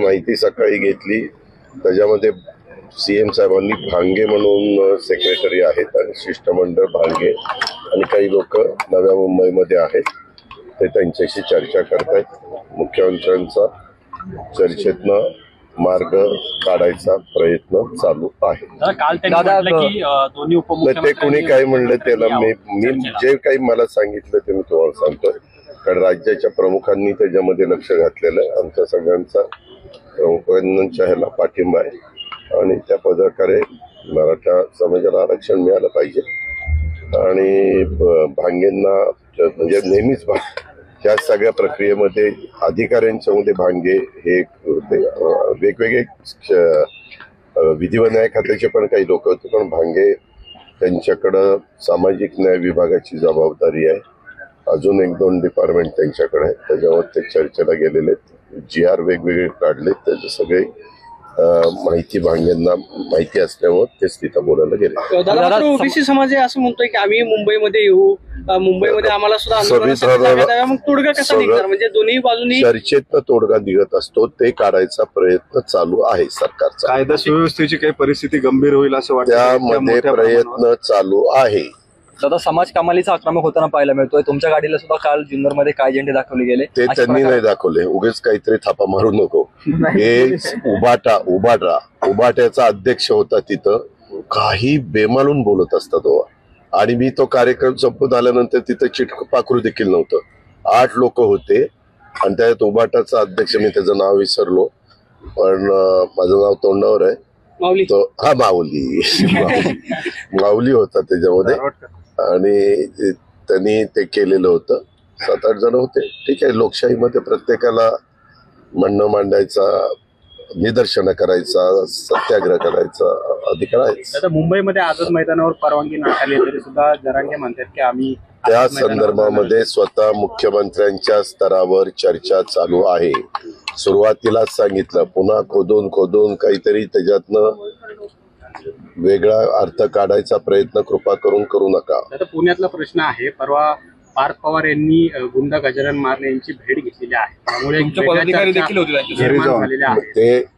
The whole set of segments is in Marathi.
माहिती सकाळी घेतली, त्याच्यामध्ये सीएम साहेबांनी भांगे म्हणून सेक्रेटरी आहेत आणि शिष्टमंडळ भांगे आणि काही लोक नव्या मुंबईमध्ये आहेत, ते त्यांच्याशी चर्चा करतायत. मुख्यमंत्र्यांचा चर्चेतनं मार्ग काढायचा प्रयत्न चालू आहे. ते कोणी काय म्हणलं त्याला मी जे काही मला सांगितलं ते मी तुम्हाला सांगतो, कारण राज्याच्या प्रमुखांनी त्याच्यामध्ये लक्ष घातलेलं आहे. आमच्या सगळ्यांचा प्रमुखांच्या ह्याला पाठिंबा आहे आणि त्या प्रकारे मराठा समाजाला आरक्षण मिळालं पाहिजे. आणि भांगेंना म्हणजे नेहमीच ह्या सगळ्या प्रक्रियेमध्ये अधिकाऱ्यांच्या मध्ये भांगे हे वेगवेगळे विधी व न्याय खात्याचे पण काही लोक होते, पण भांगे त्यांच्याकडं सामाजिक न्याय विभागाची जबाबदारी आहे. अजून 1-2 डिपार्टमेंट त्यांच्याकडे आहे, त्याच्यावर ते चर्चेला गेलेले आहेत. GR वेगवेगळे काढले, त्याचे सगळे माहिती भांगेंना माहिती असल्यामुळे तेच तिथं बोलायला गेले. ओबीसी समाज असं म्हणतोय की आम्ही मुंबईमध्ये येऊ, मुंबईमध्ये आम्हाला सुद्धा मग तोडगा कसा निघणार, म्हणजे दोन्ही बाजूनी चर्चेतनं तोडगा निघत असतो, ते काढायचा प्रयत्न चालू आहे सरकारचा. कायदा सुव्यवस्थेची काही परिस्थिती गंभीर होईल असं वाटतं, त्यामध्ये प्रयत्न चालू आहे. दादा, समाज कमालीचा आक्रमक होताना पाहायला मिळतोय. तुमच्या गाडीला सुद्धा काल जुन्नरमध्ये काय झेंडे दाखवले गेले? ते त्यांनी नाही दाखवले, उगेच काहीतरी थापा मारू नको. हे उबाट्याचा अध्यक्ष होता तिथं, काही बेमालून बोलत असतात तो. आणि मी तो कार्यक्रम संपत आल्यानंतर तिथं चिटपाखरू देखील नव्हतं, 8 लोक होते आणि त्यात उबाटाचा अध्यक्ष, मी त्याचं नाव विसरलो पण माझं नाव तोंडावर आहे, हा माऊली होता त्याच्यामध्ये. आणि त्यांनी ते केलेलं होतं. 7-8 जण होते. ठीक आहे, लोकशाहीमध्ये प्रत्येकाला म्हणणं मांडायचा, निदर्शनं करायचा, सत्याग्रह करायचा अधिकार आहे. आता मुंबईमध्ये आझाद मैदानावर परवानगी नाकारली तरी सुद्धा जरांगे म्हणतात की आम्ही त्या संदर्भामध्ये स्वतः मुख्यमंत्र्यांच्या स्तरावर चर्चा चालू आहे. सुरुवातीलाच सांगितलं, पुन्हा खोदून काहीतरी त्याच्यातनं वेगळा अर्थ काढायचा प्रयत्न कृपा करून करू नका. आता पुण्यातला प्रश्न आहे, परवा पार्थ पवार यांनी गुंडा गजानन मारणे यांची भेट घेतलेली आहे, त्यामुळे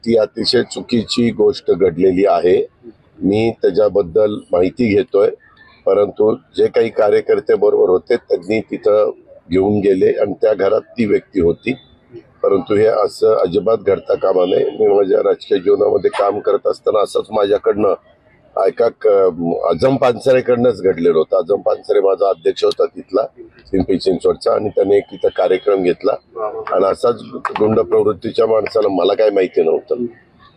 ती अतिशय चुकीची गोष्ट घडलेली आहे. मी त्याच्याबद्दल माहिती घेतोय, परंतु जे काही कार्यकर्ते बरोबर होते त्यांनी तिथं घेऊन गेले आणि त्या घरात ती व्यक्ती होती. परंतु हे असं अजिबात घडता कामा नये. मी माझ्या राजकीय जीवनामध्ये काम करत असताना असंच माझ्याकडनं आझम पानसरेकडनंच घडलेलं होतं. आझम पानसरे माझा अध्यक्ष होता तिथला, पिंपरी चिंचवडचा, आणि त्याने एक तिथं कार्यक्रम घेतला आणि असाच गुंड प्रवृत्तीच्या माणसाला मला काय माहिती नव्हतं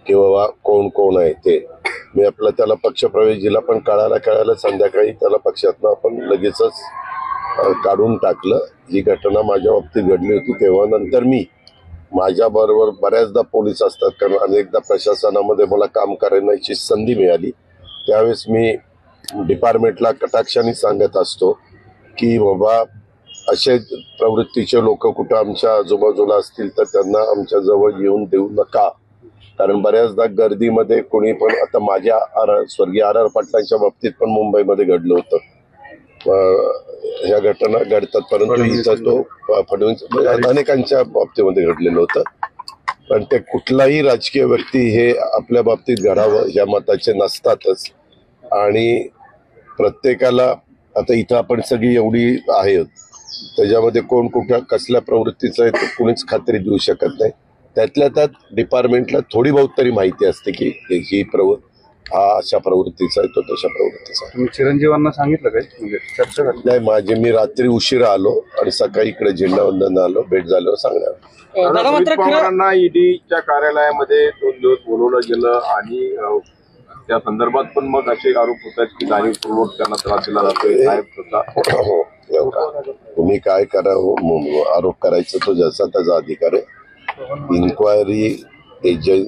की बाबा कोण आहे ते. मी आपला त्याला पक्षप्रवेश दिला, पण कळायला संध्याकाळी त्याला पक्षातनं आपण लगेचच काढून टाकलं. ही घटना माझ्या बाबतीत घडली होती तेव्हा. नंतर मी माझ्या बरोबर बऱ्याचदा पोलीस असतात, कारण अनेकदा प्रशासनामध्ये मला काम करण्याची संधी मिळाली. त्यावेळेस मी डिपार्टमेंटला कटाक्षाने सांगत असतो की बाबा असे प्रवृत्तीचे लोक कुठं आमच्या आजूबाजूला असतील तर त्यांना आमच्या जवळ येऊन देऊ नका. कारण बऱ्याचदा गर्दीमध्ये कोणी पण, आता माझ्या स्वर्गीय RR पाटलांच्या बाबतीत पण मुंबईमध्ये घडलं होतं. ह्या घटना घडतात, परंतु इथं तो फडणवीस अनेकांच्या बाबतीमध्ये घडलेलं होतं. पण ते कुठलाही राजकीय व्यक्ती हे आपल्या बाबतीत घडावं या मताचे नसतातच. आणि प्रत्येकाला आता इथं आपण सगळी एवढी आहेत, त्याच्यामध्ये कोण कुठं कसल्या प्रवृत्तीचं आहे कुणीच खात्री देऊ शकत नाही. त्यातल्या त्यात डिपार्टमेंटला थोडी बहुत तरी माहिती असते की ही हा अशा प्रवृत्तीचा आहे, तो तशा प्रवृत्तीचा आहे. चिरंजीवांना सांगितलं काय, म्हणजे चर्चा नाही? मी रात्री उशिरा आलो आणि सकाळी इकडे झेंडावंदन आलो, भेट झाल्यावर सांगणार. पवारांना ईडीच्या कार्यालयामध्ये 2 दिवस बोलवलं गेलं आणि त्या संदर्भात पण मग असे आरोप होतात की जाणीवपूर्वक त्यांना त्रास दिला जातोय. तुम्ही काय करा, आरोप करायचं तो जसा त्याचा अधिकार आहे.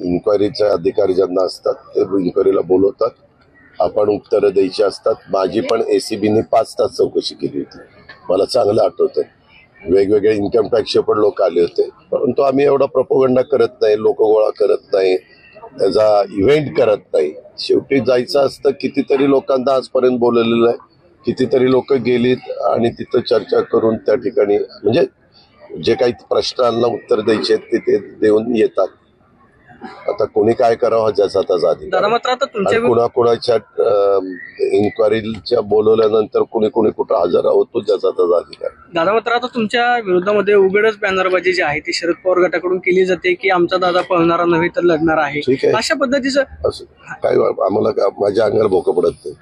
इन्क्वायरीचे अधिकारी ज्यांना असतात ते इन्क्वायरीला बोलवतात, आपण उत्तरं द्यायची असतात. माझी पण ACBने 5 तास चौकशी केली होती, मला चांगलं आठवतंय. वेगवेगळे इन्कम टॅक्सचे पण लोक आले होते, परंतु आम्ही एवढा प्रोपोगंडा करत नाही, लोक गोळा करत नाही, त्याचा इव्हेंट करत नाही. शेवटी जायचं असतं. कितीतरी लोकांना आजपर्यंत बोलवलेलं आहे, कितीतरी लोक गेलीत आणि तिथं चर्चा करून त्या ठिकाणी म्हणजे जे काही प्रश्नांना उत्तर द्यायचे ते देऊन येतात. आता कोणी काय करावं ज्याचा त्याचा दादा अधिकार मात्र आता तुमच्या आणि कुणाकुणाच्या इन्क्वायरीच्या बोलवल्यानंतर कुणी कुणी कुठं हजर होतो ज्याचा त्याचा अधिकार. दादा मात्र आता तुमच्या विरोधामध्ये उघडच बॅनरबाजी जी आहे ती शरद पवार गटाकडून केली जाते की आमचा दादा पळणारा नव्हे तर लढणार आहे. ठीक आहे. अशा पद्धतीचं असं काय आम्हाला माझ्या अंगाला भोकं पडत नाही.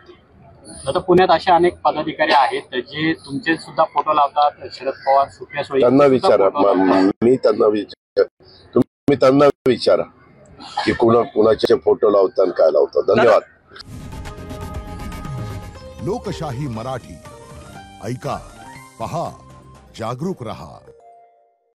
आता पुण्यात असे अनेक पदाधिकारी आहेत जे तुमचे सुद्धा फोटो लावतात. शरद पवार, सुप्रिया सुळे त्यांना सुद्धा विचारा, फोटो लावतात. मी त्यांना विचार, तुम्ही त्यांना विचारा की कुणाचे फोटो लावतात काय लावतात. धन्यवाद. लोकशाही मराठी ऐका, पहा, जागरूक रहा.